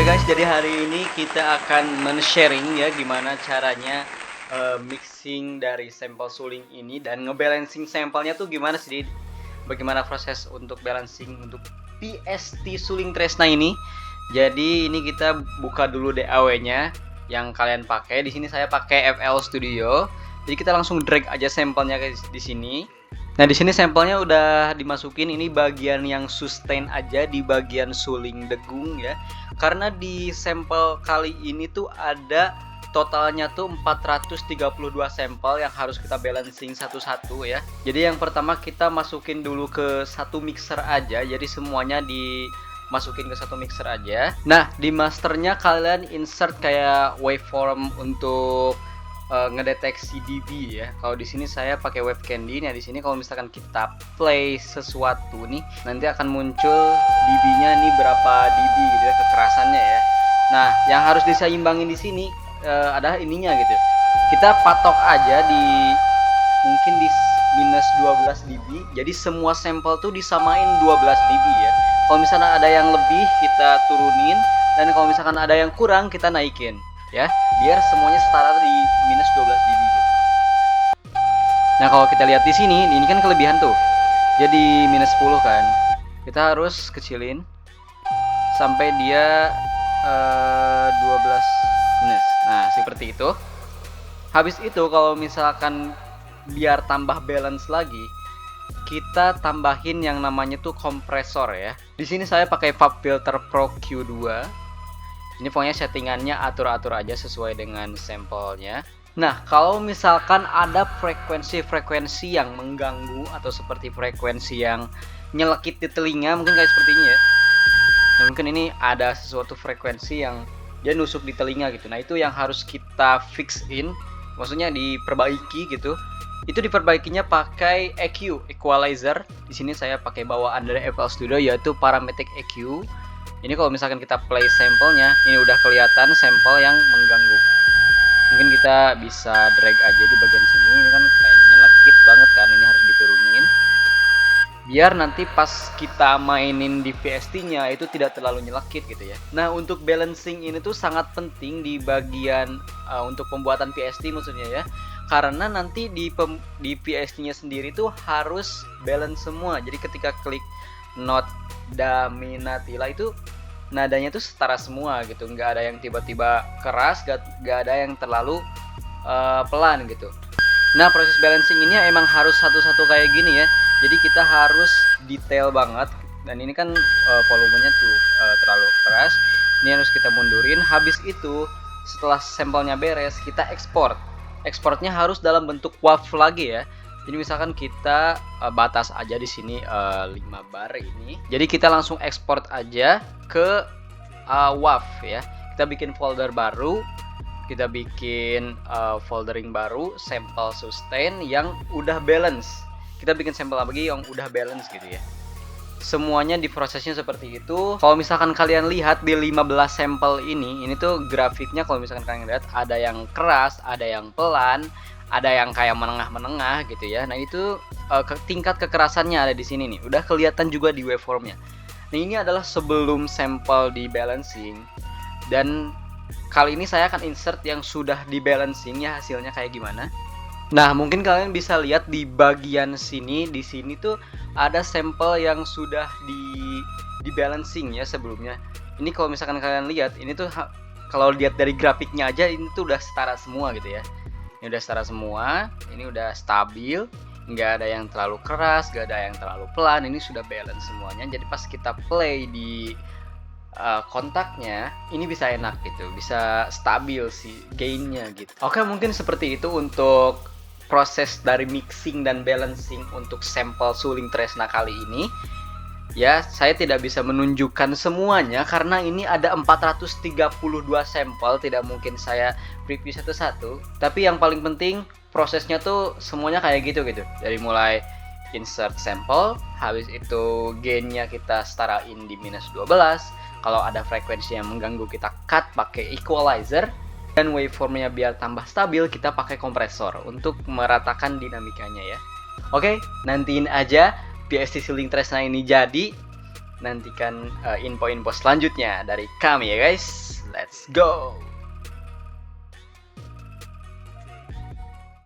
Guys, jadi hari ini kita akan men-sharing ya gimana caranya mixing dari sampel suling ini dan ngebalancing sampelnya tuh gimana sih, bagaimana proses untuk balancing untuk PST Suling Tresna ini. Jadi ini kita buka dulu DAW-nya yang kalian pakai. Di sini saya pakai FL Studio. Jadi kita langsung drag aja sampelnya di sini. Nah, di sini sampelnya udah dimasukin, ini bagian yang sustain aja di bagian suling degung ya. Karena di sampel kali ini tuh ada totalnya tuh 432 sampel yang harus kita balancing satu-satu ya. Jadi yang pertama kita masukin dulu ke satu mixer aja. Jadi semuanya dimasukin ke satu mixer aja. Nah, di masternya kalian insert kayak waveform untuk ngedeteksi dB ya. Kalau di sini saya pakai Wave Candy. Nah, di sini kalau misalkan kita play sesuatu nih, nanti akan muncul dB-nya nih berapa dB gitu ya, kekerasannya ya. Nah, yang harus diseimbangin di sini adalah ininya gitu. Kita patok aja di mungkin di minus 12 dB. Jadi semua sampel tuh disamain 12 dB ya. Kalau misalkan ada yang lebih kita turunin, dan kalau misalkan ada yang kurang kita naikin ya, biar semuanya setara di minus 12 dB gitu. Nah, kalau kita lihat di sini, ini kan kelebihan tuh. Jadi minus 10 kan. Kita harus kecilin sampai dia 12 minus. Nah, seperti itu. Habis itu kalau misalkan biar tambah balance lagi, kita tambahin yang namanya tuh kompresor ya. Di sini saya pakai FabFilter Pro Q2. Ini pokoknya settingannya atur-atur aja sesuai dengan sampelnya. Nah, kalau misalkan ada frekuensi-frekuensi yang mengganggu atau seperti frekuensi yang nyelekit di telinga, mungkin kayak seperti ini ya. Nah, mungkin ini ada sesuatu frekuensi yang dia nusuk di telinga gitu. Nah, itu yang harus kita fix in, maksudnya diperbaiki gitu. Itu diperbaikinya pakai EQ, equalizer. Di sini saya pakai bawaan dari FL Studio yaitu Parametric EQ. Ini kalau misalkan kita play sampelnya, ini udah kelihatan sampel yang mengganggu. Mungkin kita bisa drag aja di bagian sini. Ini kan kayak nyelekit banget kan, ini harus diturunin. Biar nanti pas kita mainin di PST-nya itu tidak terlalu nyelekit gitu ya. Nah, untuk balancing ini tuh sangat penting di bagian untuk pembuatan PST maksudnya ya. Karena nanti di PST-nya sendiri tuh harus balance semua. Jadi ketika klik note Daminatila itu nadanya tuh setara semua gitu, nggak ada yang tiba-tiba keras, nggak ada yang terlalu pelan gitu. Nah, proses balancing ini emang harus satu-satu kayak gini ya. Jadi kita harus detail banget. Dan ini kan volumenya tuh terlalu keras. Ini harus kita mundurin. Habis itu setelah sampelnya beres, kita ekspor. Ekspornya harus dalam bentuk WAV lagi ya. Jadi misalkan kita batas aja di sini 5 bar ini. Jadi kita langsung ekspor aja ke WAV ya. Kita bikin folder baru, kita bikin foldering baru, sampel sustain yang udah balance. Kita bikin sampel lagi yang udah balance gitu ya. Semuanya diprosesnya seperti itu. Kalau misalkan kalian lihat di 15 sampel ini tuh grafiknya kalau misalkan kalian lihat ada yang keras, ada yang pelan, ada yang kayak menengah-menengah gitu ya. Nah, itu tingkat kekerasannya ada di sini nih. Udah kelihatan juga di waveformnya. Nah, ini adalah sebelum sampel di balancing. Dan kali ini saya akan insert yang sudah di balancing ya, hasilnya kayak gimana. Nah, mungkin kalian bisa lihat di bagian sini, di sini tuh ada sampel yang sudah di balancing ya sebelumnya. Ini kalau misalkan kalian lihat, ini tuh kalau lihat dari grafiknya aja ini tuh udah setara semua gitu ya. Ini udah setara semua, ini udah stabil, nggak ada yang terlalu keras, nggak ada yang terlalu pelan, ini sudah balance semuanya. Jadi pas kita play di kontaknya, ini bisa enak gitu, bisa stabil sih gainnya gitu. Oke, mungkin seperti itu untuk proses dari mixing dan balancing untuk sampel Suling Tresna kali ini. Ya, saya tidak bisa menunjukkan semuanya karena ini ada 432 sampel, tidak mungkin saya preview satu-satu. Tapi yang paling penting prosesnya tuh semuanya kayak gitu. Dari mulai insert sampel, habis itu gainnya kita setarain di minus 12. Kalau ada frekuensi yang mengganggu kita cut pakai equalizer. Dan waveformnya biar tambah stabil kita pakai kompresor untuk meratakan dinamikanya ya. Oke, nantiin aja PST Suling Tresna ini jadi. nantikan info-info selanjutnya dari kami ya guys. Let's go.